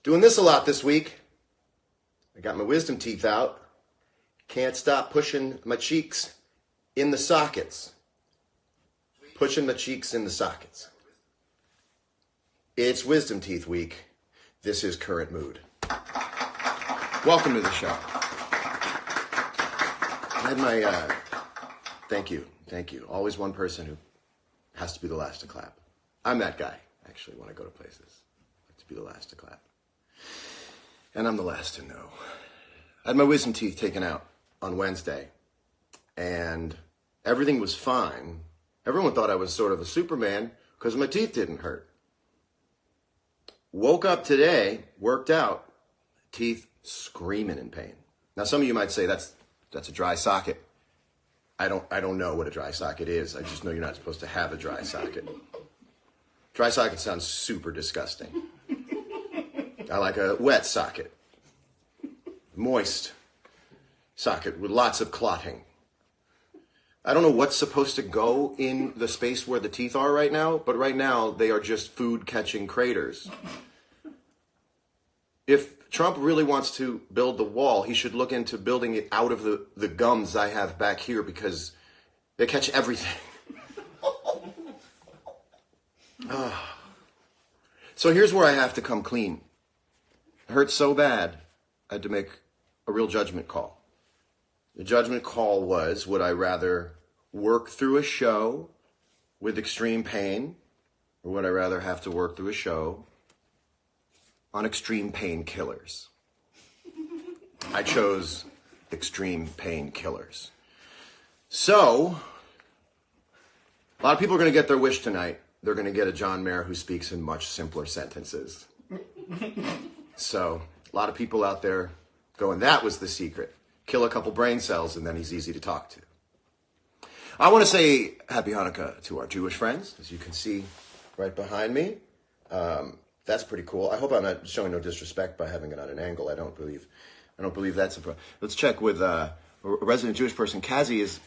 Doing this a lot this week. I got my wisdom teeth out. Can't stop pushing my cheeks in the sockets. Pushing the cheeks in the sockets. It's Wisdom Teeth Week. This is Current Mood. Welcome to the show. I had my, thank you. Always one person who has to be the last to clap. I'm that guy, actually, when I go to places. I like to be the last to clap. And I'm the last to know. I had my wisdom teeth taken out on Wednesday, and everything was fine. Everyone thought I was sort of a Superman because my teeth didn't hurt. Woke up today, worked out, teeth screaming in pain. Now, some of you might say that's a dry socket. I don't know what a dry socket is. I just know you're not supposed to have a dry socket. Dry socket sounds super disgusting. I like a wet socket. Moist socket with lots of clotting. I don't know what's supposed to go in the space where the teeth are right now, but right now they are just food-catching craters. If Trump really wants to build the wall, he should look into building it out of the gums I have back here because they catch everything. So here's where I have to come clean. It hurt so bad, I had to make a real judgment call. The judgment call was, would I rather work through a show with extreme pain, or would I rather have to work through a show on extreme painkillers? I chose extreme painkillers. So, a lot of people are going to get their wish tonight. They're going to get a John Mayer who speaks in much simpler sentences. So, a lot of people out there going, that was the secret. Kill a couple brain cells and then he's easy to talk to. I want to say Happy Hanukkah to our Jewish friends, as you can see right behind me. That's pretty cool. I hope I'm not showing no disrespect by having it on an angle. I don't believe that's a problem. Let's check with a resident Jewish person. Kazi, is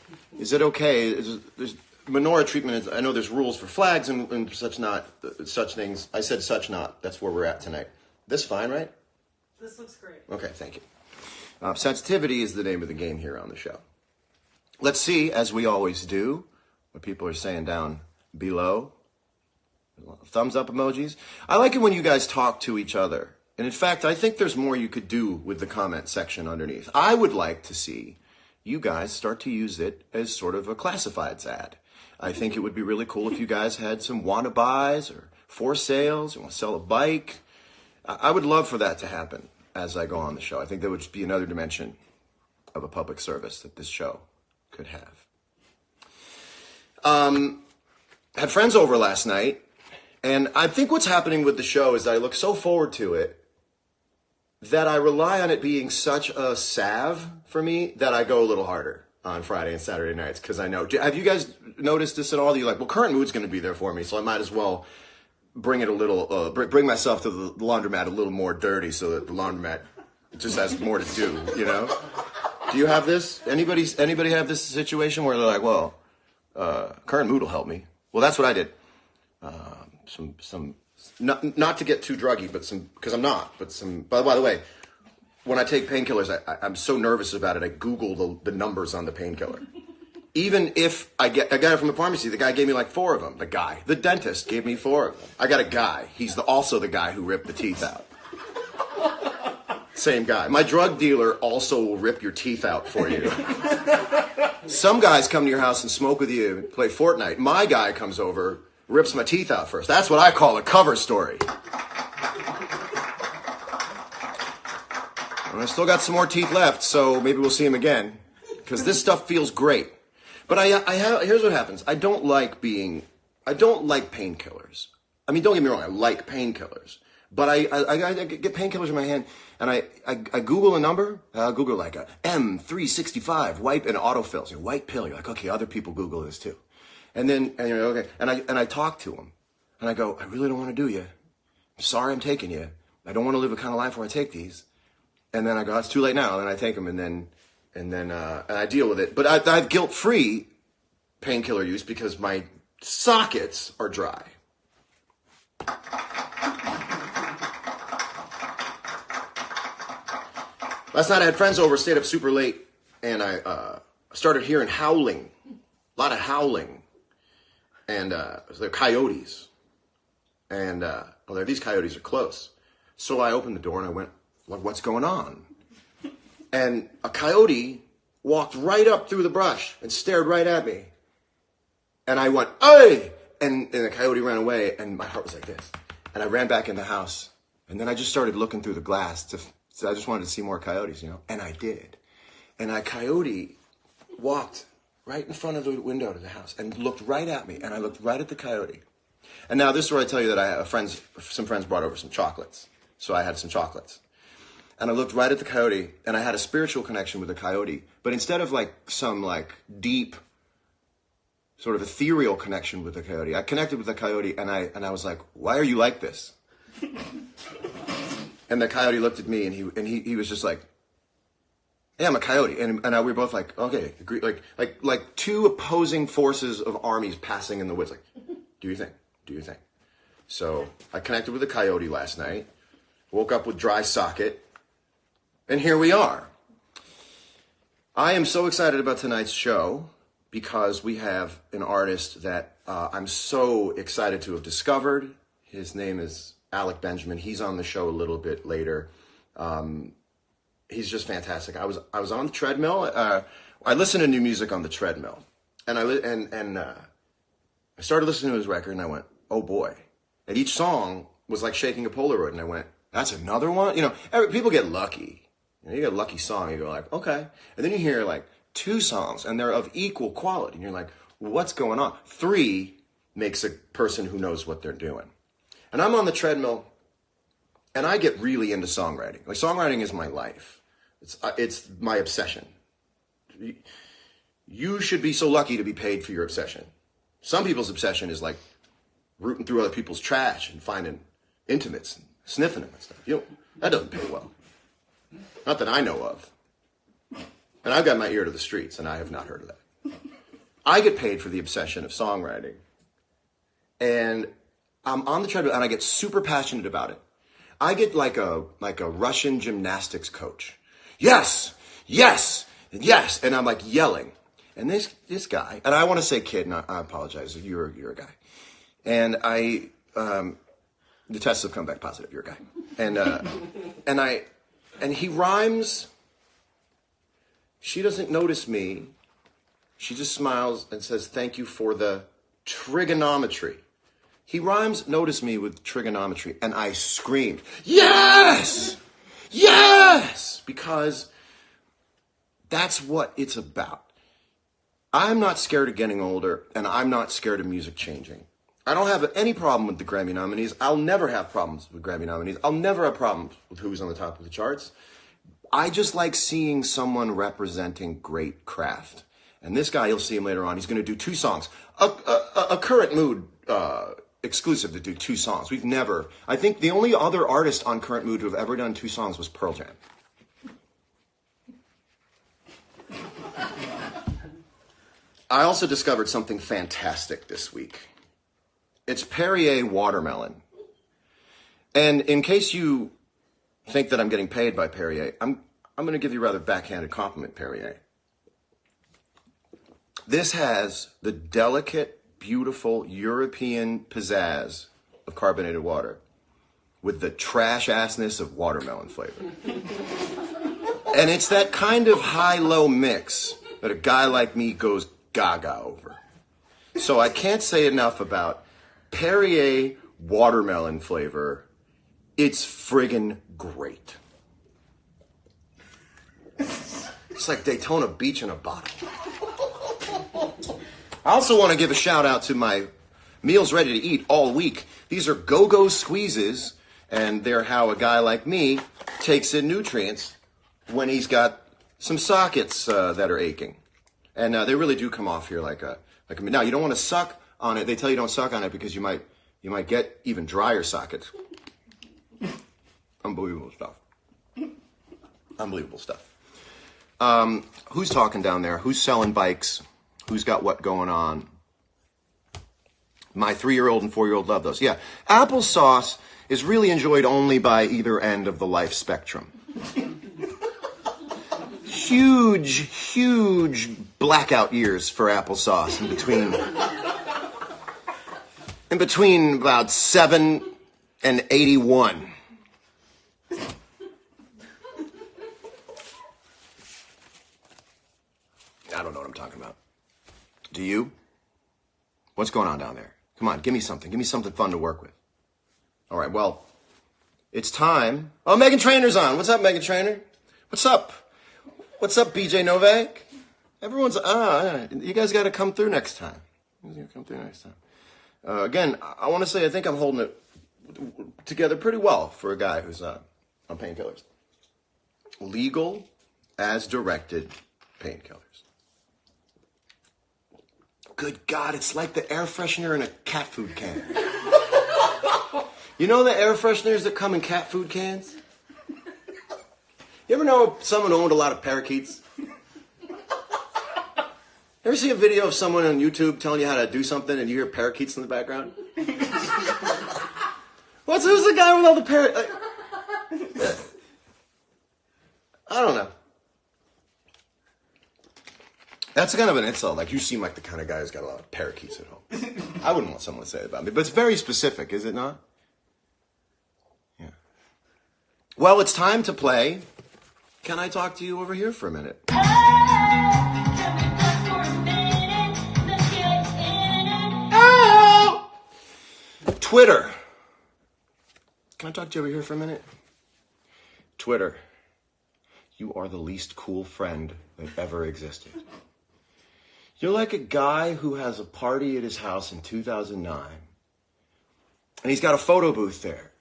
it okay? There's menorah treatment. I know there's rules for flags and such things. I said such not. That's where we're at tonight. This fine, right? This looks great. Okay, thank you. Sensitivity is the name of the game here on the show. Let's see, as we always do, what people are saying down below. Thumbs up emojis. I like it when you guys talk to each other. And in fact, I think there's more you could do with the comment section underneath. I would like to see you guys start to use it as sort of a classifieds ad. I think it would be really cool if you guys had some wanna buys or for sales, or want to sell a bike. I would love for that to happen as I go on the show. I think that would just be another dimension of a public service that this show could have. Had friends over last night, and I think what's happening with the show is that I look so forward to it that I rely on it being such a salve for me that I go a little harder on Friday and Saturday nights because I know. Have you guys noticed this at all? You're like, well, Current Mood's going to be there for me, so I might as well bring it a little, bring myself to the laundromat a little more dirty so that the laundromat just has more to do, you know? Do you have this? Anybody have this situation where they're like, well, Current Mood will help me? Well, that's what I did. Not to get too druggy, but because I'm not, but by the way, when I take painkillers, I'm so nervous about it, I Google the numbers on the painkiller. Even if I got it from the pharmacy, the guy gave me like 4 of them. The dentist gave me 4 of them. I got a guy. He's also the guy who ripped the teeth out. Same guy. My drug dealer also will rip your teeth out for you. Some guys come to your house and smoke with you and play Fortnite. My guy comes over, rips my teeth out first. That's what I call a cover story. And I still got some more teeth left, so maybe we'll see him again. Because this stuff feels great. But here's what happens. I don't like painkillers. I mean, don't get me wrong, I like painkillers. But I get painkillers in my hand, and I Google a number. I'll Google like a M365 wipe and autofills. You know, white pill. You're like, okay, other people Google this too. And then, and you're okay. And I talk to them, and I go, I really don't want to do you. I'm sorry I'm taking you. I don't want to live a kind of life where I take these. And then I go, it's too late now. And then I take them, and I deal with it. But I have guilt-free painkiller use because my sockets are dry. Last night I had friends over, stayed up super late, and I started hearing howling, a lot of howling, and they're coyotes, and these coyotes are close. So I opened the door and I went, what's going on? And a coyote walked right up through the brush and stared right at me. And I went, hey! And the coyote ran away, and my heart was like this. And I ran back in the house, and then I just started looking through the glass. So I just wanted to see more coyotes, and I did. And a coyote walked right in front of the window to the house and looked right at me, and I looked right at the coyote. And now this is where I tell you that I have some friends brought over some chocolates. So I had some chocolates. And I looked right at the coyote, and I had a spiritual connection with the coyote. But instead of some deep, sort of ethereal connection with the coyote, I connected with the coyote, and I was like, why are you like this? And the coyote looked at me, and he was just like, yeah, I'm a coyote. And we were both like, okay, agree. Like two opposing forces of armies passing in the woods. Like, do you think? Do you think? So I connected with the coyote last night, woke up with dry socket, and here we are. I am so excited about tonight's show because we have an artist that I'm so excited to have discovered. His name is Alec Benjamin. He's on the show a little bit later. He's just fantastic. I was on the treadmill. I listen to new music on the treadmill, and I started listening to his record, and I went, oh boy! And each song was like shaking a Polaroid, and I went, that's another one. People get lucky. You get a lucky song, you go like, okay, and then you hear like 2 songs, and they're of equal quality, and you're like, what's going on? 3 makes a person who knows what they're doing. And I'm on the treadmill, and I get really into songwriting. Like, songwriting is my life. It's my obsession. You should be so lucky to be paid for your obsession. Some people's obsession is like rooting through other people's trash and finding intimates and sniffing them and stuff. That doesn't pay well. Not that I know of. And I've got my ear to the streets, and I have not heard of that. I get paid for the obsession of songwriting. And I'm on the treadmill, and I get super passionate about it. I get like a Russian gymnastics coach. Yes, yes, yes. And I'm like yelling. And this guy, and I want to say kid, and I apologize. You're a guy. And the tests have come back positive. You're a guy. And he rhymes. She doesn't notice me. She just smiles and says, thank you for the trigonometry. He rhymes, notice me, with trigonometry. And I screamed, yes! Yes! Because that's what it's about. I'm not scared of getting older, and I'm not scared of music changing. I don't have any problem with the Grammy nominees. I'll never have problems with Grammy nominees. I'll never have problems with who's on the top of the charts. I just like seeing someone representing great craft. And this guy, you'll see him later on, he's going to do 2 songs. A Current Mood exclusive to do 2 songs. I think the only other artist on Current Mood who have ever done 2 songs was Pearl Jam. I also discovered something fantastic this week. It's Perrier watermelon. And in case you think that I'm getting paid by Perrier, I'm going to give you a rather backhanded compliment, Perrier. This has the delicate, beautiful European pizzazz of carbonated water with the trash-assness of watermelon flavor. And it's that kind of high-low mix that a guy like me goes gaga over. So I can't say enough about Perrier watermelon flavor. It's friggin' great. It's like Daytona Beach in a bottle. I also want to give a shout out to my meals ready to eat all week. These are Go-Go Squeezes, and they're how a guy like me takes in nutrients when he's got some sockets that are aching. And they really do come off here like a. Now, you don't want to suck on it. They tell you don't suck on it because you might get even drier sockets. Unbelievable stuff. Unbelievable stuff. Who's talking down there? Who's selling bikes? Who's got what going on? My 3-year-old and 4-year-old love those. Yeah, applesauce is really enjoyed only by either end of the life spectrum. huge blackout years for applesauce in between about 7 and 81. I don't know what I'm talking about. Do you? What's going on down there? Come on, give me something. Give me something fun to work with. All right, well, it's time. Oh, Megan Trainor's on. What's up, Megan Trainor? What's up? What's up, BJ Novak? Everyone's, you guys got to come through next time. Again, I want to say I think I'm holding it together pretty well for a guy who's on painkillers. Legal as directed painkillers. Good God, it's like the air freshener in a cat food can. You know the air fresheners that come in cat food cans? You ever know someone owned a lot of parakeets? Ever see a video of someone on YouTube telling you how to do something and you hear parakeets in the background? Who's the guy with all the parakeets? I don't know. That's kind of an insult. Like, you seem like the kind of guy who's got a lot of parakeets at home. I wouldn't want someone to say it about me, but it's very specific, is it not? Yeah. Well, it's time to play. Can I talk to you over here for a minute? Oh! Twitter. Can I talk to you over here for a minute? Twitter. You are the least cool friend that ever existed. You're like a guy who has a party at his house in 2009, and he's got a photo booth there.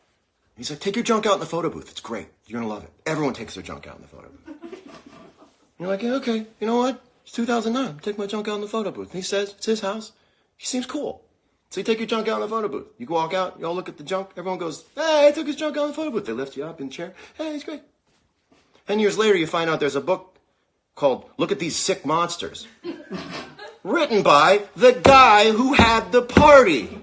He's like, take your junk out in the photo booth. It's great. You're going to love it. Everyone takes their junk out in the photo booth. You're like, yeah, okay, you know what? It's 2009. Take my junk out in the photo booth. And he says, it's his house. He seems cool. So you take your junk out in the photo booth. You walk out, you all look at the junk. Everyone goes, hey, I took his junk out in the photo booth. They lift you up in the chair. Hey, he's great. 10 years later, you find out there's a book called Look at These Sick Monsters. Written by the guy who had the party.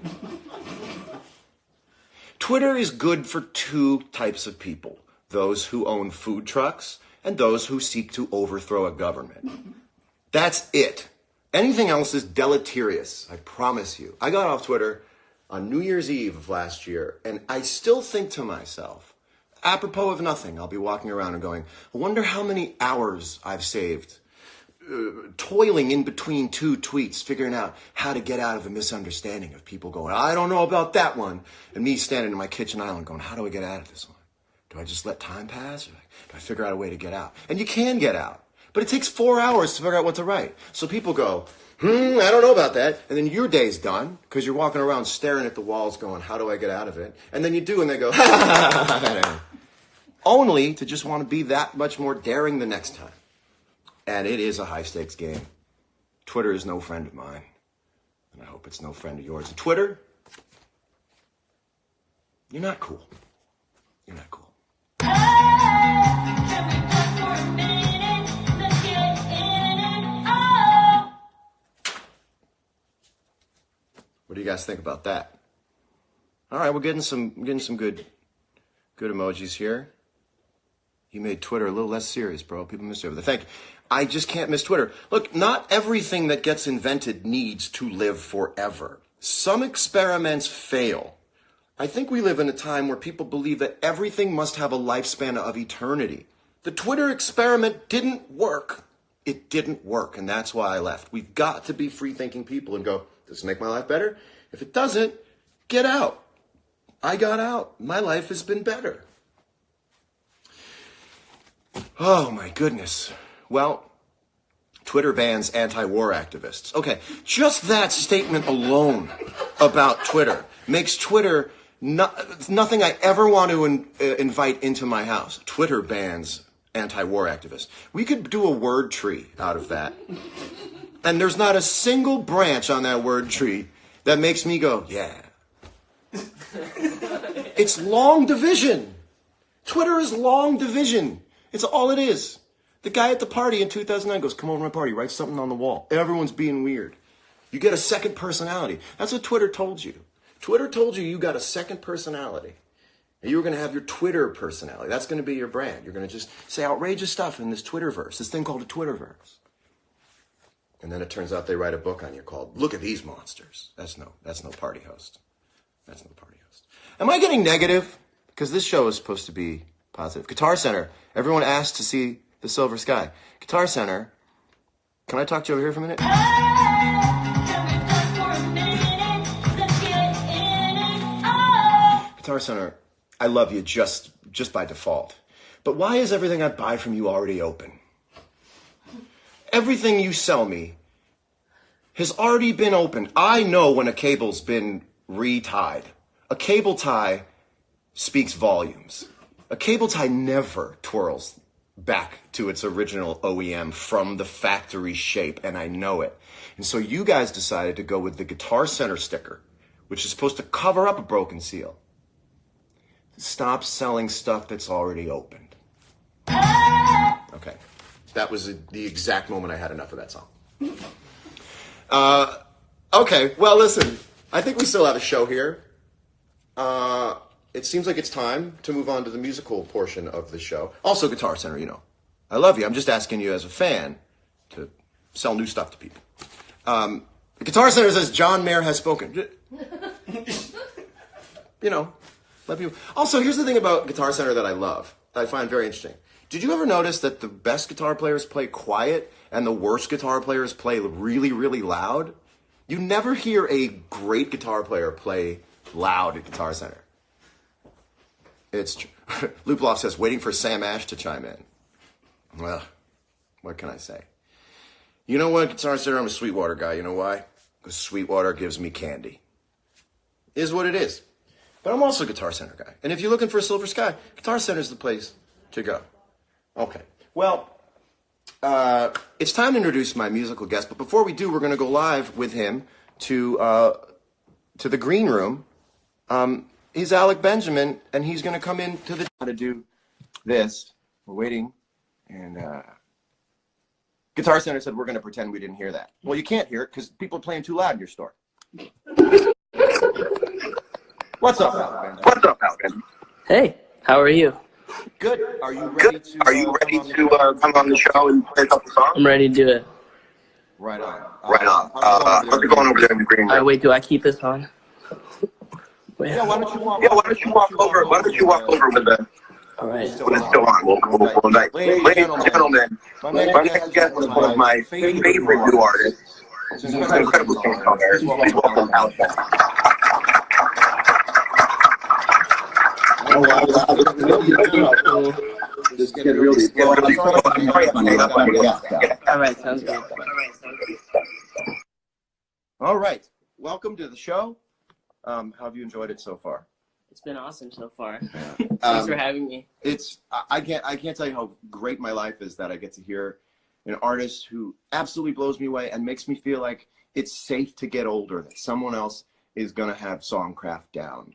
Twitter is good for two types of people. Those who own food trucks and those who seek to overthrow a government. That's it. Anything else is deleterious, I promise you. I got off Twitter on New Year's Eve of last year, and I still think to myself, apropos of nothing, I'll be walking around and going, I wonder how many hours I've saved toiling in between two tweets, figuring out how to get out of a misunderstanding of people going, I don't know about that one. And me standing in my kitchen island going, how do I get out of this one? Do I just let time pass? Or do I figure out a way to get out? And you can get out. But it takes 4 hours to figure out what to write. So people go, I don't know about that. And then your day's done because you're walking around staring at the walls going, how do I get out of it? And then you do, and they go, only to just want to be that much more daring the next time. And it is a high-stakes game. Twitter is no friend of mine. And I hope it's no friend of yours. And Twitter, you're not cool. You're not cool. What do you guys think about that? All right, we're getting some good emojis here. You made Twitter a little less serious, bro. People miss everything. Thank you. I just can't miss Twitter. Look, not everything that gets invented needs to live forever. Some experiments fail. I think we live in a time where people believe that everything must have a lifespan of eternity. The Twitter experiment didn't work. It didn't work, and that's why I left. We've got to be free-thinking people and go, does this make my life better? If it doesn't, get out. I got out. My life has been better. Oh, my goodness. Well, Twitter bans anti-war activists. Okay, just that statement alone about Twitter makes Twitter nothing I ever want to invite into my house. Twitter bans anti-war activists. We could do a word tree out of that. And there's not a single branch on that word tree that makes me go, yeah. It's long division. Twitter is long division. It's all it is. The guy at the party in 2009 goes, come over to my party, write something on the wall. Everyone's being weird. You get a second personality. That's what Twitter told you. Twitter told you you got a second personality. You were going to have your Twitter personality. That's going to be your brand. You're going to just say outrageous stuff in this Twitterverse, this thing called a Twitterverse. And then it turns out they write a book on you called Look at These Monsters. That's no party host. That's no party host. Am I getting negative? Because this show is supposed to be positive. Guitar Center. Everyone asked to see the Silver Sky. Guitar Center. Can I talk to you over here for a minute? Guitar Center, I love you just by default. But why is everything I buy from you already open? Everything you sell me has already been opened. I know when a cable's been retied. A cable tie speaks volumes. A cable tie never twirls back to its original OEM from the factory shape, and I know it. And so you guys decided to go with the Guitar Center sticker, which is supposed to cover up a broken seal. Stop selling stuff that's already opened. Okay. That was the exact moment I had enough of that song. Okay, well, listen. I think we still have a show here. It seems like it's time to move on to the musical portion of the show. Also, Guitar Center, you know. I love you. I'm just asking you as a fan to sell new stuff to people. The Guitar Center says John Mayer has spoken. You know, let people. Also, here's the thing about Guitar Center that I love, that I find very interesting. Did you ever notice that the best guitar players play quiet and the worst guitar players play really, really loud? You never hear a great guitar player play loud at Guitar Center. It's true. Luploff says, waiting for Sam Ash to chime in. Well, what can I say? You know what, Guitar Center, I'm a Sweetwater guy. You know why? Because Sweetwater gives me candy. Is what it is. But I'm also a Guitar Center guy. And if you're looking for a Silver Sky, Guitar Center's the place to go. Okay. Well, it's time to introduce my musical guest. But before we do, we're going to go live with him to the green room. He's Alec Benjamin, and he's going to come into the... How to do this. We're waiting. And Guitar Center said we're going to pretend we didn't hear that. Well, you can't hear it because people are playing too loud in your store. What's up, Alec Benjamin? What's up, Alec Benjamin? Hey, how are you? Good. Are you ready to come on the show and play a couple songs? I'm ready to do it. Right on. Right on. How's it going over there in the green room? All right, wait, do I keep this on? Wait. Yeah, why don't you walk over with the... All right. When it's still on, we'll invite. Ladies and gentlemen, my next guest is one of my favorite new artists. He's an incredible songwriter. Please welcome Alec Benjamin. Just get really All right, sounds good. All right. Welcome to the show. How have you enjoyed it so far? It's been awesome so far. Thanks for having me. I can't tell you how great my life is that I get to hear an artist who absolutely blows me away and makes me feel like it's safe to get older, that someone else is gonna have songcraft down.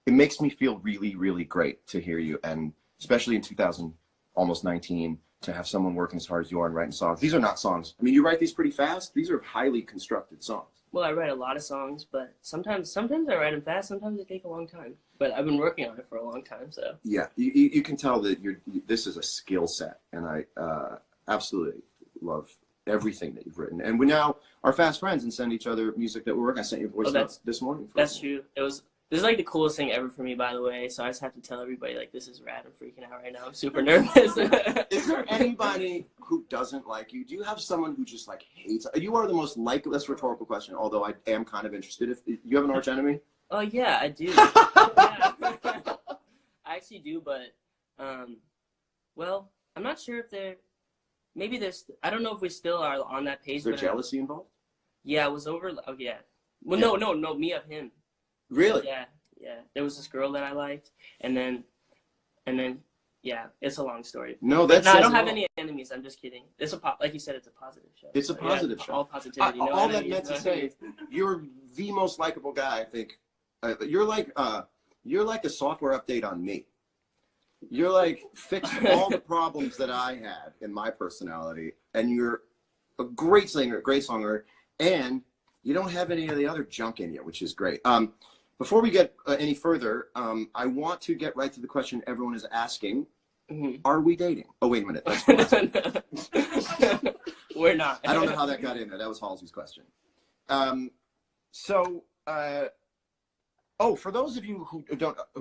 It makes me feel really, really great to hear you, and especially in 2019, to have someone working as hard as you are and writing songs. These are not songs. I mean, you write these pretty fast. These are highly constructed songs. Well, I write a lot of songs, but sometimes I write them fast. Sometimes they take a long time. But I've been working on it for a long time, so. Yeah, you can tell that this is a skill set, and I absolutely love everything that you've written. And we now are fast friends and send each other music that we're working. I sent you a voice note this morning. That's true. This is like the coolest thing ever for me, by the way. So I just have to tell everybody, like, this is rad. I'm freaking out right now. I'm super nervous. Is there anybody who doesn't like you? Do you have someone who just, like, hates? You are the most likable. That's a rhetorical question, although I am kind of interested. If you have an arch enemy? Oh, yeah, I do. Yeah. I actually do, but, well, I'm not sure if maybe there's, I don't know if we still are on that page. Is there jealousy involved? Yeah, it was over, oh, yeah. Well, yeah. No, me of him. Really? Yeah. There was this girl that I liked, and then, yeah, it's a long story. No, I don't have any enemies. I'm just kidding. It's like you said, it's a positive show. It's a positive show. All positivity. All that meant to say, you're the most likable guy, I think. You're like a software update on me. You're like fixed all the problems that I had in my personality, and you're a great singer, a great songwriter, and you don't have any of the other junk in you, which is great. Before we get any further, I want to get right to the question everyone is asking. Mhm. Are we dating? Oh, wait a minute. That's We're not. I don't know how that got in there. That was Halsey's question. For those of you who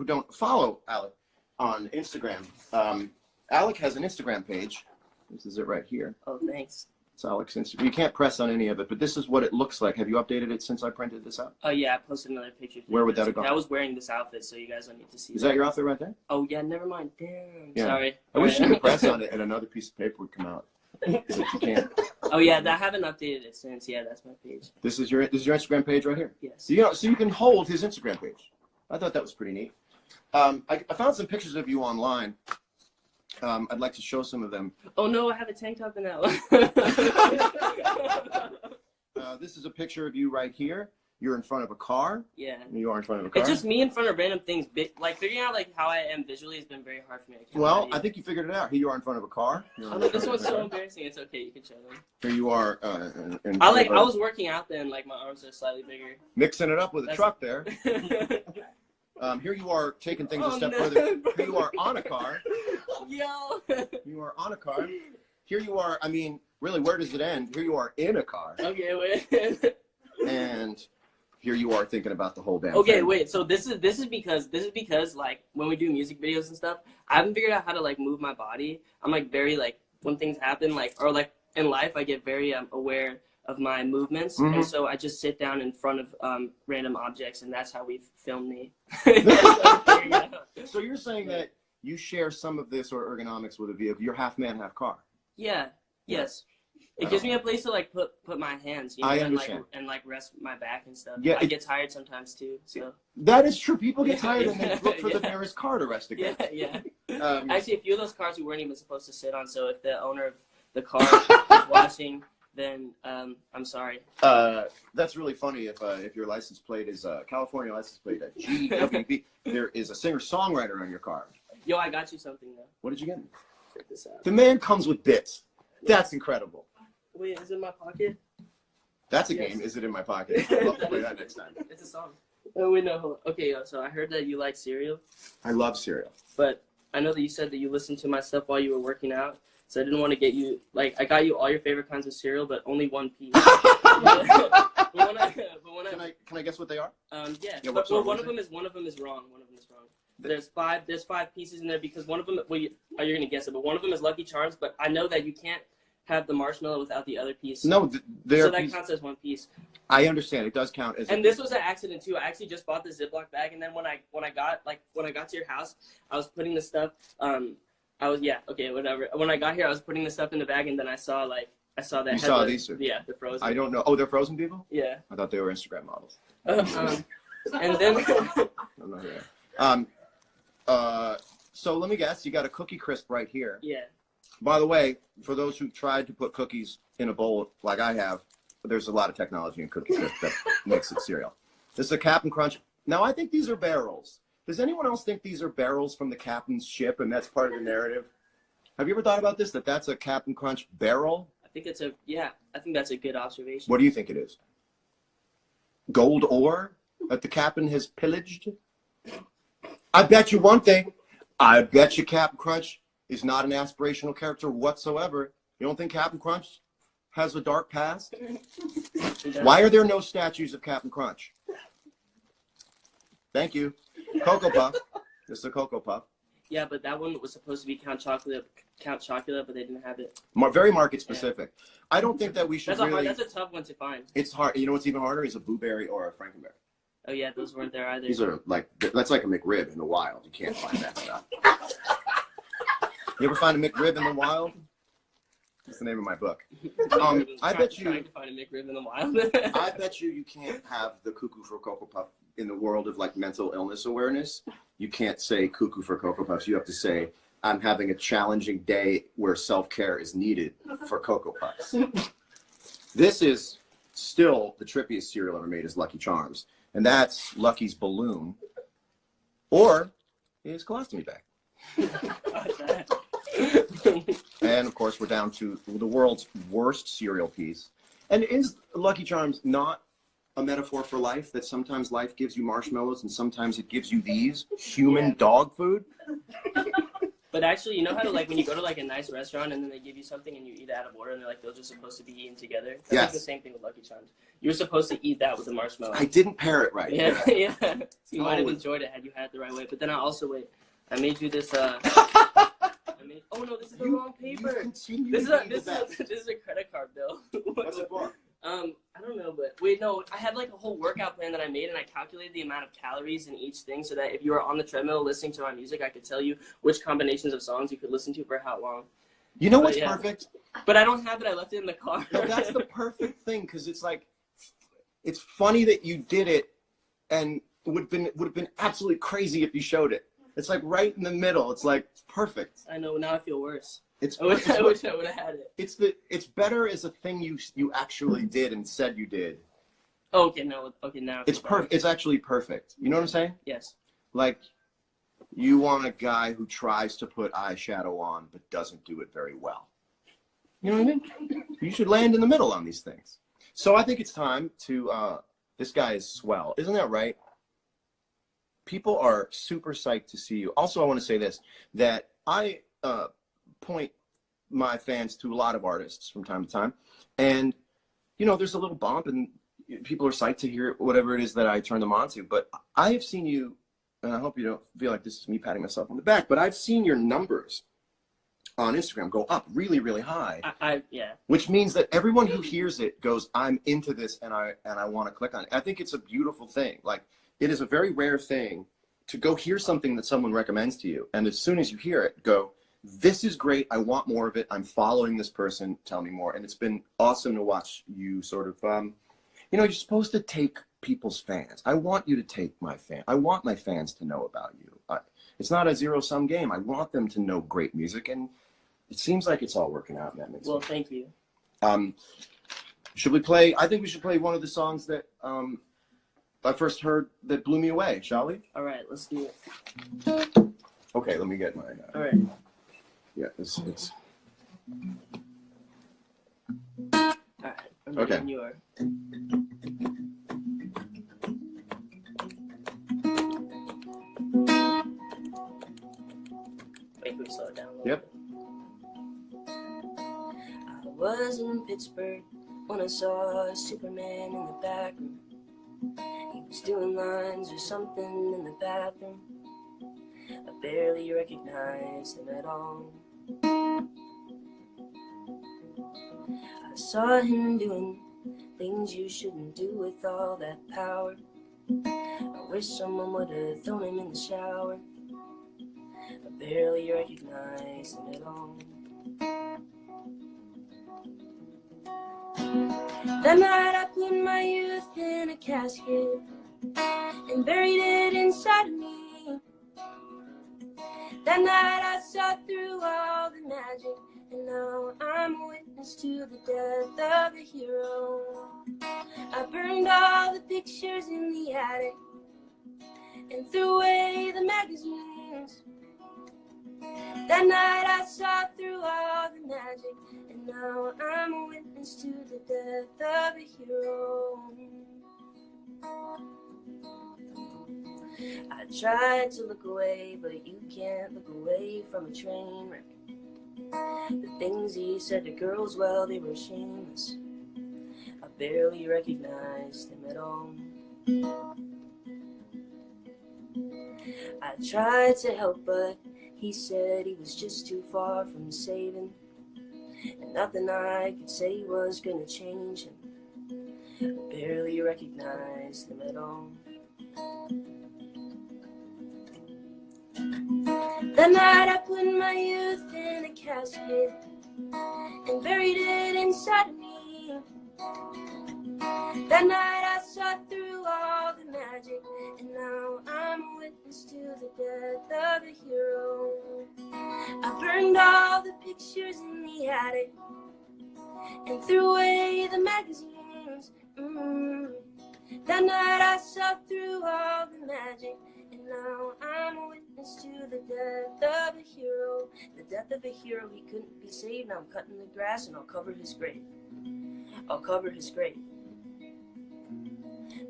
don't follow Alec on Instagram, Alec has an Instagram page. This is it right here. Oh, thanks. It's Alec's Instagram. You can't press on any of it, but this is what it looks like. Have you updated it since I printed this out? Oh yeah, I posted another picture. Where would that have gone? I was wearing this outfit, so you guys don't need to see. Is that your outfit right there? Oh yeah, never mind. Damn. Yeah. Sorry. I wish you could press on it and another piece of paper would come out. But you can't. Oh yeah, I haven't updated it since. Yeah, that's my page. This is your Instagram page right here. Yes. So you can hold his Instagram page. I thought that was pretty neat. I found some pictures of you online. I'd like to show some of them. Oh no, I have a tank top in that one. This is a picture of you right here. You're in front of a car. Yeah. You are in front of a car. It's just me in front of random things. Like figuring out like how I am visually has been very hard for me. Well, I think you figured it out. Here you are in front of a car. Oh no, this one's so embarrassing. It's okay. You can show them. Here you are. I was working out then. Like my arms are slightly bigger. Mixing it up with a truck there. Here you are taking things a step further. Here you are on a car. Yo. You are on a car. Here you are. I mean, really, where does it end? Here you are in a car. Okay, wait. And here you are thinking about the whole damn okay, thing. wait. So this is because like when we do music videos and stuff, I haven't figured out how to like move my body. I'm like very like when things happen like or like in life, I get very aware of my movements, and so I just sit down in front of random objects, and that's how we film me. So you're saying that you share some of this or ergonomics with a vehicle. You're half man, half car. Yeah. Yes. It gives me a place to like put my hands, you know, I and understand. like rest my back and stuff. Yeah, I get tired sometimes too. So that is true. People get Yeah. tired and they look for the Yeah. nearest car to rest against. yeah. Um, Actually, a few of those cars we weren't even supposed to sit on. So if the owner of the car is watching, then I'm sorry. That's really funny. If your license plate is California license plate at GWB, there is a singer-songwriter on your car. Yo, I got you something though. What did you get? Check this out. The man comes with bits. That's incredible. Wait, is it in my pocket? That's a Yes. game. Is it in my pocket? I'll have to play that next time. It's a song. Oh wait, no. Hold on. Okay, yo, so I heard that you like cereal, I love cereal. but I know that you said that you listened to my stuff while you were working out. So I didn't want to get you like I got you all your favorite kinds of cereal, but only one piece. but when I Can I guess what they are? yeah, Yeah, but what well, song one was of it? them is wrong. One of them is wrong. There's five pieces in there because one of them you're gonna guess it, but one of them is Lucky Charms. But I know that you can't have the marshmallow without the other piece. No, they're. So that counts as one piece. I understand. It does count as. And this was an accident too. I actually just bought the Ziploc bag, and then when I got to your house, I was putting the stuff. Whatever. When I got here, I was putting the stuff in the bag, and then I saw that. You saw these? The frozen. I don't know. Oh, they're frozen people? Yeah. I thought they were Instagram models. And then. I'm not here. So let me guess. You got a Cookie Crisp right here. Yeah. By the way, for those who tried to put cookies in a bowl like I have, there's a lot of technology in Cookie Crisp that makes it cereal. This is a Cap'n Crunch. Now, I think these are barrels. Does anyone else think these are barrels from the captain's ship and that's part of the narrative? Have you ever thought about this, that that's a Cap'n Crunch barrel? I think that's a good observation. What do you think it is? Gold ore that the captain has pillaged? I bet you one thing. I bet you Cap'n Crunch is not an aspirational character whatsoever. You don't think Cap'n Crunch has a dark past? Why are there no statues of Cap'n Crunch? Thank you. Cocoa Puff. This is a Cocoa Puff. Yeah, but that one was supposed to be Count Chocula, but they didn't have it. Very market specific. Yeah. I don't think that we should That's a tough one to find. It's hard. You know what's even harder is a blueberry or a frankenberry. Oh yeah, those weren't there either. These are that's like a McRib in the wild. You can't find that stuff. You ever find a McRib in the wild? That's the name of my book. I bet you. Trying to find a McRib in the wild. I bet you can't have the cuckoo for Cocoa Puff in the world of like mental illness awareness. You can't say cuckoo for Cocoa Puffs. You have to say, I'm having a challenging day where self-care is needed for Cocoa Puffs. This is still the trippiest cereal ever made is Lucky Charms. And that's Lucky's balloon or his colostomy bag. And of course, we're down to the world's worst cereal piece. And is Lucky Charms not a metaphor for life, that sometimes life gives you marshmallows and sometimes it gives you these human dog food? But actually, you know how to, like, when you go to like a nice restaurant and then they give you something and you eat it out of order and they're like, those are supposed to be eaten together? That's like the same thing with Lucky Charms. You were supposed to eat that with the marshmallow. I didn't pair it right. Yeah, yeah. So you might have enjoyed it had you had it the right way. But then I also, I made you this, oh no, this is the wrong paper. This is a credit card bill. What's it for? I don't know, but wait, no, I had like a whole workout plan that I made, and I calculated the amount of calories in each thing, so that if you were on the treadmill listening to my music, I could tell you which combinations of songs you could listen to for how long. You know what's perfect? But I don't have it. I left it in the car. No, that's the perfect thing, because it's like, it's funny that you did it, and it would have been absolutely crazy if you showed it. It's like right in the middle. It's like, it's perfect. I know. Now I feel worse. I wish I would have had it. It's better as a thing you actually did and said you did. Oh, okay, no, okay, now it's perfect. It's actually perfect. You know what I'm saying? Yes. Like, you want a guy who tries to put eyeshadow on but doesn't do it very well. You know what I mean? You should land in the middle on these things. So I think it's time to. This guy is swell, isn't that right? People are super psyched to see you. Also, I want to say this, that I point my fans to a lot of artists from time to time, and you know, there's a little bump and people are psyched to hear whatever it is that I turn them on to. But I have seen you, and I hope you don't feel like this is me patting myself on the back, but I've seen your numbers on Instagram go up really, really high. Yeah. Which means that everyone who hears it goes, I'm into this, and I want to click on it. I think it's a beautiful thing. Like, it is a very rare thing to go hear something that someone recommends to you, and as soon as you hear it, go, this is great. I want more of it. I'm following this person. Tell me more. And it's been awesome to watch you sort of, you know, you're supposed to take people's fans. I want you to take my fan. I want my fans to know about you. It's not a zero-sum game. I want them to know great music, and it seems like it's all working out. And that makes sense. Thank you. Should we play? I think we should play one of the songs that I first heard that blew me away. Shall we? All right, let's do it. Okay, let me get my. All right. Yeah, it's. All right. I'm okay. You are. Wait, can we slow it down a little Yep. bit? I was in Pittsburgh when I saw Superman in the back room. He was doing lines or something in the bathroom. I barely recognized him at all. I saw him doing things you shouldn't do with all that power. I wish someone would have thrown him in the shower. I barely recognized him at all. That night I put my youth in a casket and buried it inside of me. That night I saw through all the magic, and now I'm a witness to the death of a hero. I burned all the pictures in the attic and threw away the magazines. That night I saw through all the magic, and now I'm a witness to the death of a hero. I tried to look away, but you can't look away from a train wreck. The things he said to girls, well, they were shameless. I barely recognized him at all. I tried to help, but he said he was just too far from saving, and nothing I could say was gonna change him. I barely recognized him at all. That night I put my youth in a casket and buried it inside of me. That night I saw through all the magic, and now I'm a witness to the death of a hero. I burned all the pictures in the attic and threw away the magazines. That night I saw through all the magic, and now I'm a witness to the death of a hero. The death of a hero, he couldn't be saved. Now I'm cutting the grass and I'll cover his grave. I'll cover his grave.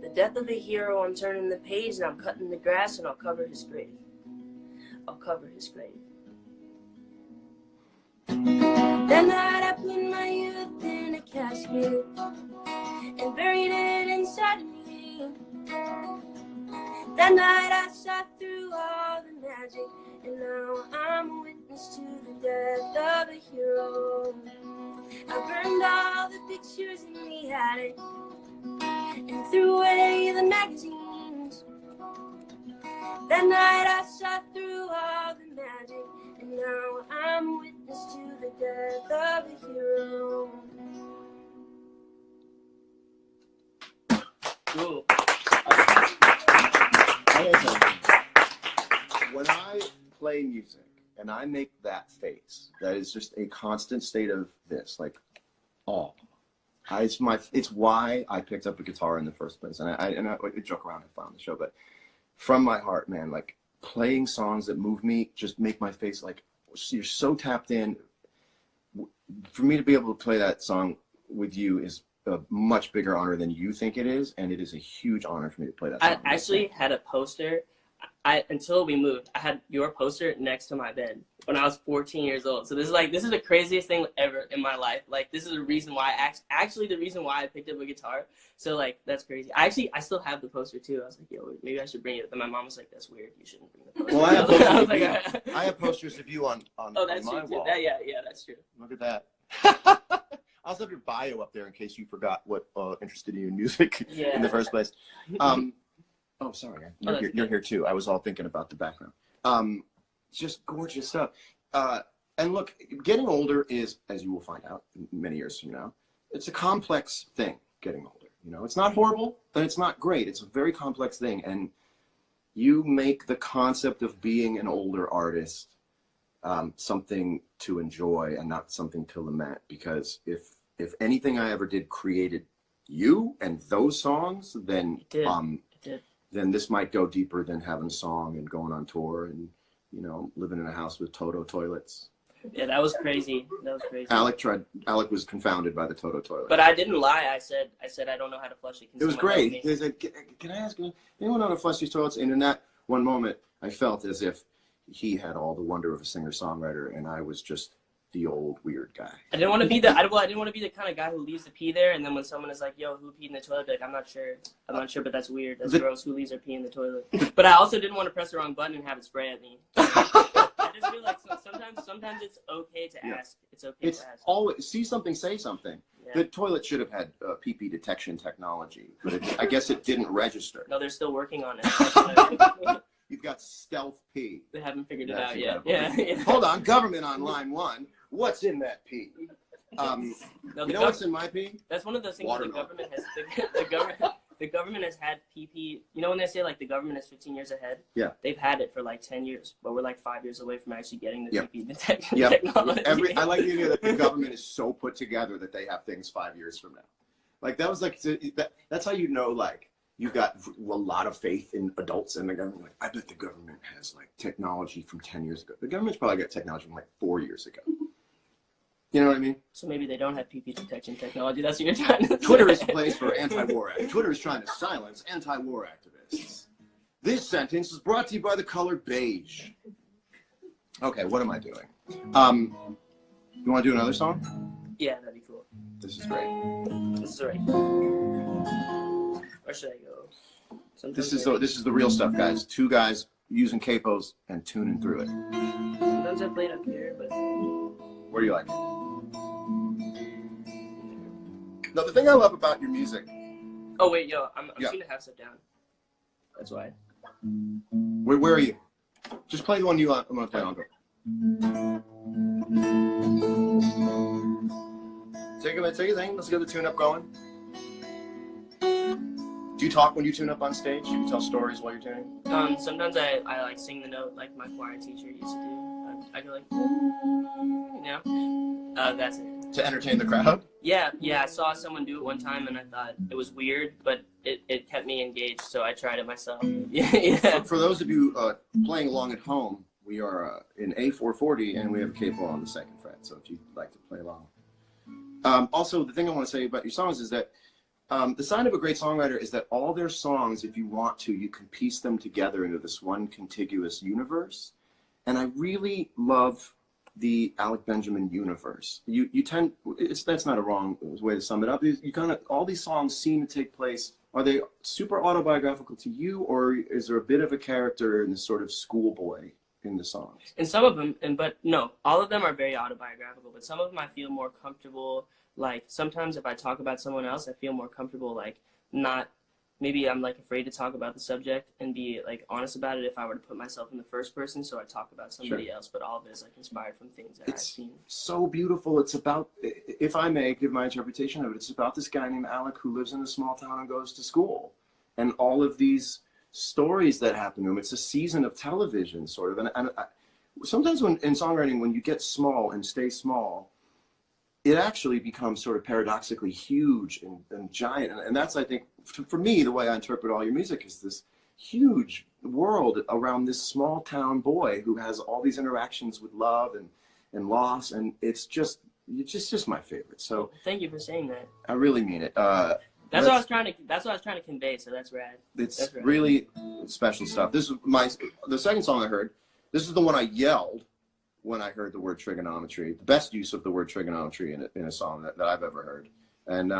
The death of a hero, I'm turning the page and I'm cutting the grass and I'll cover his grave. I'll cover his grave. That night I put my youth in a casket and buried it inside of me. That night I sat through all the magic, and now I'm a witness to the death of a hero. I burned all the pictures in the attic and threw away the magazines. That night I sat through all the magic, and now I'm a witness to the death of a hero. Cool. When I play music and I make that face, that is just a constant state of this, like, oh, it's why I picked up a guitar in the first place. And I joke around and fun on the show, but from my heart, man, like playing songs that move me just make my face like, you're so tapped in. For me to be able to play that song with you is a much bigger honor than you think it is, and it is a huge honor for me to play that song. I actually had a poster. Until we moved, I had your poster next to my bed when I was 14 years old. So this is the craziest thing ever in my life. Like, this is the reason why actually the reason why I picked up a guitar. So like, that's crazy. I still have the poster too. I was like, yo, maybe I should bring it. But my mom was like, that's weird. You shouldn't bring the poster. Well, I have posters of you on oh, that's my true too. wall. Yeah, that's true. Look at that. I also have your bio up there in case you forgot what interested you in music in the first place. Oh, sorry. You're here too. I was all thinking about the background. Just gorgeous stuff. And look, getting older is, as you will find out many years from now, it's a complex thing, getting older. You know, it's not horrible, but it's not great. It's a very complex thing. And you make the concept of being an older artist something to enjoy and not something to lament. Because if anything I ever did created you and those songs, then then this might go deeper than having a song and going on tour and, you know, living in a house with Toto toilets. Yeah, that was crazy. Alec was confounded by the Toto toilet. But I didn't lie. I said I don't know how to flush it. It was great. He was like, can I ask anyone know how to flush these toilets? And in that one moment, I felt as if he had all the wonder of a singer-songwriter, and I was just the old weird guy. I didn't want to be the kind of guy who leaves the pee there, and then when someone is like, "Yo, who peed in the toilet?" Like, I'm not sure, but that's weird. That's gross. Who leaves their pee in the toilet? But I also didn't want to press the wrong button and have it spray at me. I just feel like sometimes it's okay to ask. It's okay to ask. Always see something, say something. Yeah. The toilet should have had pee-pee detection technology, but I guess it didn't register. No, they're still working on it. You've got stealth pee. They haven't figured it out yet. Yeah. Hold on, government on line one. What's in that pee? No, you know what's in my pee? That's one of those things that the government has had pee. You know when they say like the government is 15 years ahead? Yeah. They've had it for like 10 years, but we're like 5 years away from actually getting the pee detection technology. I like the idea that the government is so put together that they have things 5 years from now. Like that was like that's how you know like you've got a lot of faith in adults and the government. Like, I bet the government has like technology from 10 years ago. The government's probably got technology from like 4 years ago. You know what I mean? So maybe they don't have pee detection technology. That's what you're trying to say. Twitter is a place for anti-war activists. Twitter is trying to silence anti-war activists. This sentence is brought to you by the color beige. Okay, what am I doing? You want to do another song? Yeah, that'd be cool. This is great. This is right. Where should I go? This is the real stuff, guys. Two guys using capos and tuning through it. Sometimes I play it up here, but where do you like it? No, the thing I love about your music. Oh wait, yo, I'm shooting half step down. That's why. Where are you? Just play the one you want. I'm gonna play on. Take your thing. Let's get the tune up going. Do you talk when you tune up on stage? Do you tell stories while you're tuning? Sometimes I like sing the note like my choir teacher used to do. I go like, you know, that's it. To entertain the crowd? Yeah. I saw someone do it one time and I thought it was weird, but it kept me engaged, so I tried it myself. Yeah. For those of you playing along at home, we are in A440 and we have a capo on the second fret, so if you'd like to play along. Also, the thing I want to say about your songs is that The sign of a great songwriter is that all their songs, if you want to, you can piece them together into this one contiguous universe. And I really love the Alec Benjamin universe. You tend, that's not a wrong way to sum it up. You kind of, all these songs seem to take place. Are they super autobiographical to you, or is there a bit of a character in this sort of schoolboy in the songs? And some of them, but no, all of them are very autobiographical. But some of them I feel more comfortable. Like sometimes if I talk about someone else, I feel more comfortable. Like not, maybe I'm like afraid to talk about the subject and be like honest about it if I were to put myself in the first person. So I talk about somebody else, but all of it is like inspired from things that I've seen. So beautiful. It's about, if I may give my interpretation of it, it's about this guy named Alec who lives in a small town and goes to school, and all of these stories that happen to him. It's a season of television, sort of. And sometimes when in songwriting, when you get small and stay small, it actually becomes sort of paradoxically huge and giant. And that's, I think, for me, the way I interpret all your music is this huge world around this small town boy who has all these interactions with love and loss. And it's just my favorite. So thank you for saying that. I really mean it. That's what I was trying to convey. So that's rad. It's really special stuff. This is the second song I heard. This is the one I yelled when I heard the word trigonometry. The best use of the word trigonometry in a song that I've ever heard. And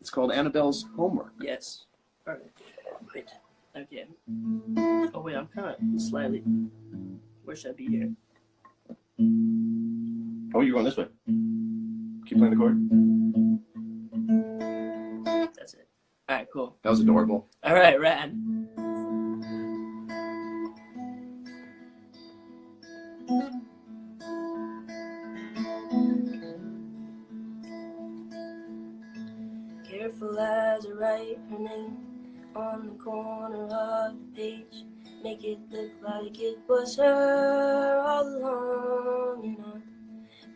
it's called Annabelle's Homework. Yes. All right. Wait. Okay. Oh wait, I'm kind of slightly. Where should I be here? Oh, you're going this way. Keep playing the chord. That's it. All right, cool. That was adorable. All right, rad. Careful as I write her name on the corner of the page, make it look like it was her all along, and I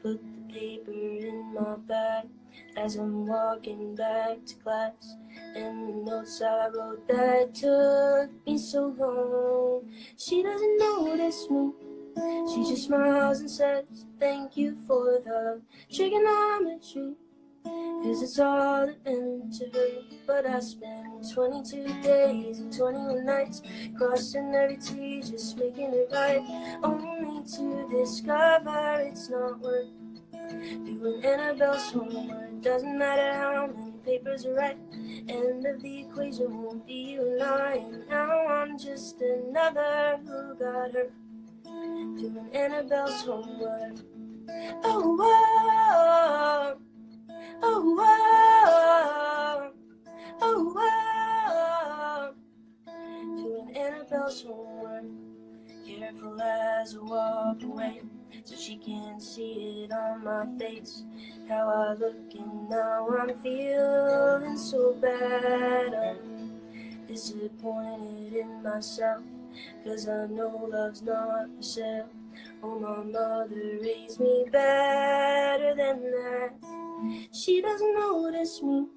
put the paper in my bag as I'm walking back to class, and the notes I wrote that took me so long. She doesn't notice me, she just smiles and says thank you for the trigonometry, 'cause it's all it meant to her. But I spent 22 days and 21 nights crossing every T, just making it right, only to discover it's not worth doing Annabelle's homework. Doesn't matter how many papers are right, end of the equation won't be you and I, and now I'm just another who got hurt doing Annabelle's homework. Oh, whoa. Oh, whoa, oh, whoa, doing Annabelle's homework. Careful as I walk away, so she can't see it on my face, how I look, and now I'm feeling so bad. I'm disappointed in myself, 'cause I know love's not for sale. Oh, my mother raised me better than that. She doesn't notice me,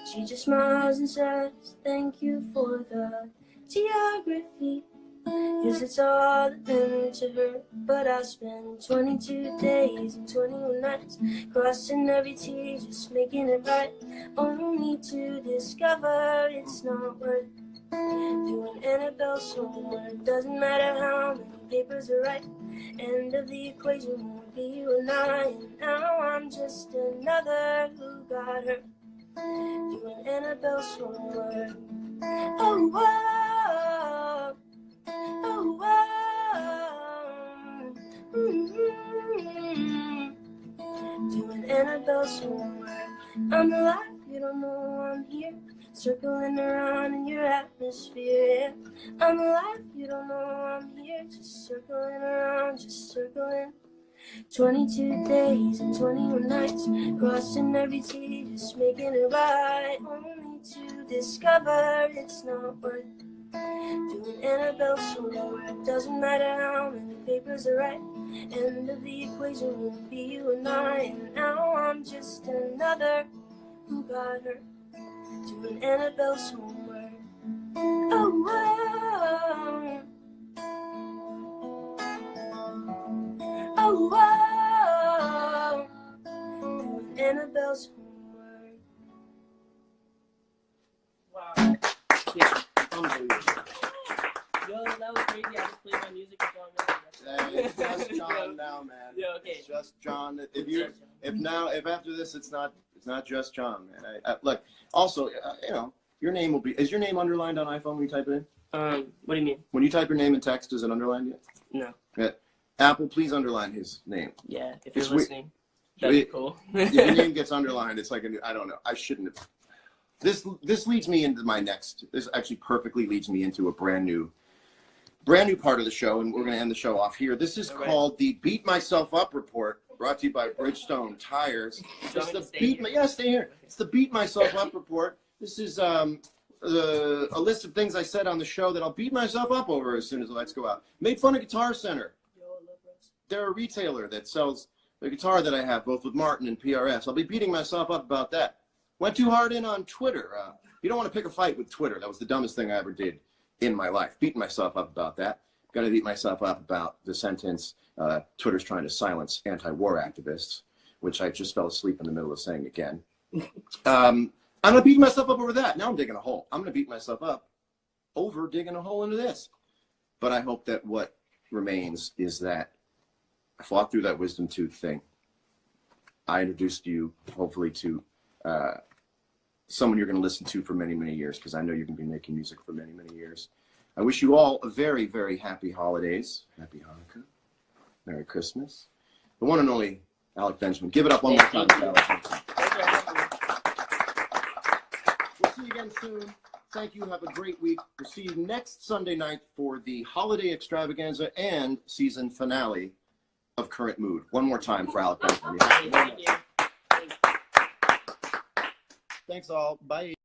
she just smiles and says thank you for the geography, 'cause it's all that meant to her. But I spent 22 days and 21 nights crossing every T, just making it right, only to discover it's not worth doing Annabelle's homework. Doesn't matter how many papers are right, end of the equation won't be you and I, and now I'm just another who got hurt doing Annabelle's homework. Oh, whoa, oh, whoa, doing Annabelle's homework. I'm alive, you don't know I'm here, circling around in your atmosphere. Yeah. I'm alive, you don't know I'm here, just circling around, just circling. 22 days and 21 nights crossing every T, just making it right, only to discover it's not worth doing Annabelle's homework. Doesn't matter how many papers are right, end of the equation won't be you and I, and now I'm just another who got hurt doing Annabelle's homework. Oh, whoa. Oh, whoa. Doing Annabelle's homework. Yo, that was crazy. I just played my music with John. It's just John now, man. Yeah, okay. It's just John. If after this it's not just John, man. Look. Also, your name will be. Is your name underlined on iPhone when you type it in? What do you mean? When you type your name in text, is it underlined yet? No. Yeah. Apple, please underline his name. Yeah, if you're listening, that'd be cool. If your name gets underlined, it's like I don't know. I shouldn't have. This leads me into my next. This actually perfectly leads me into a brand new part of the show, and we're going to end the show off here. This is called the Beat Myself Up Report, brought to you by Bridgestone Tires. It's the stay here. It's the Beat Myself Up Report. This is a list of things I said on the show that I'll beat myself up over as soon as the lights go out. Made fun of Guitar Center. They're a retailer that sells the guitar that I have, both with Martin and PRS. I'll be beating myself up about that. Went too hard in on Twitter. You don't want to pick a fight with Twitter. That was the dumbest thing I ever did in my life. Beating myself up about that. Going to beat myself up about the sentence, Twitter's trying to silence anti-war activists, which I just fell asleep in the middle of saying again. I'm not beating myself up over that. Now I'm digging a hole. I'm going to beat myself up over digging a hole into this. But I hope that what remains is that I fought through that wisdom tooth thing. I introduced you, hopefully, to someone you're going to listen to for many, many years, because I know you're going to be making music for many, many years. I wish you all a very, very happy holidays. Happy Hanukkah. Merry Christmas. The one and only Alec Benjamin. Give it up one more time for Alec. We'll see you again soon. Thank you. Have a great week. We'll see you next Sunday night for the holiday extravaganza and season finale of Current Mood. One more time for Alec Benjamin. Thank you. Thanks all. Bye.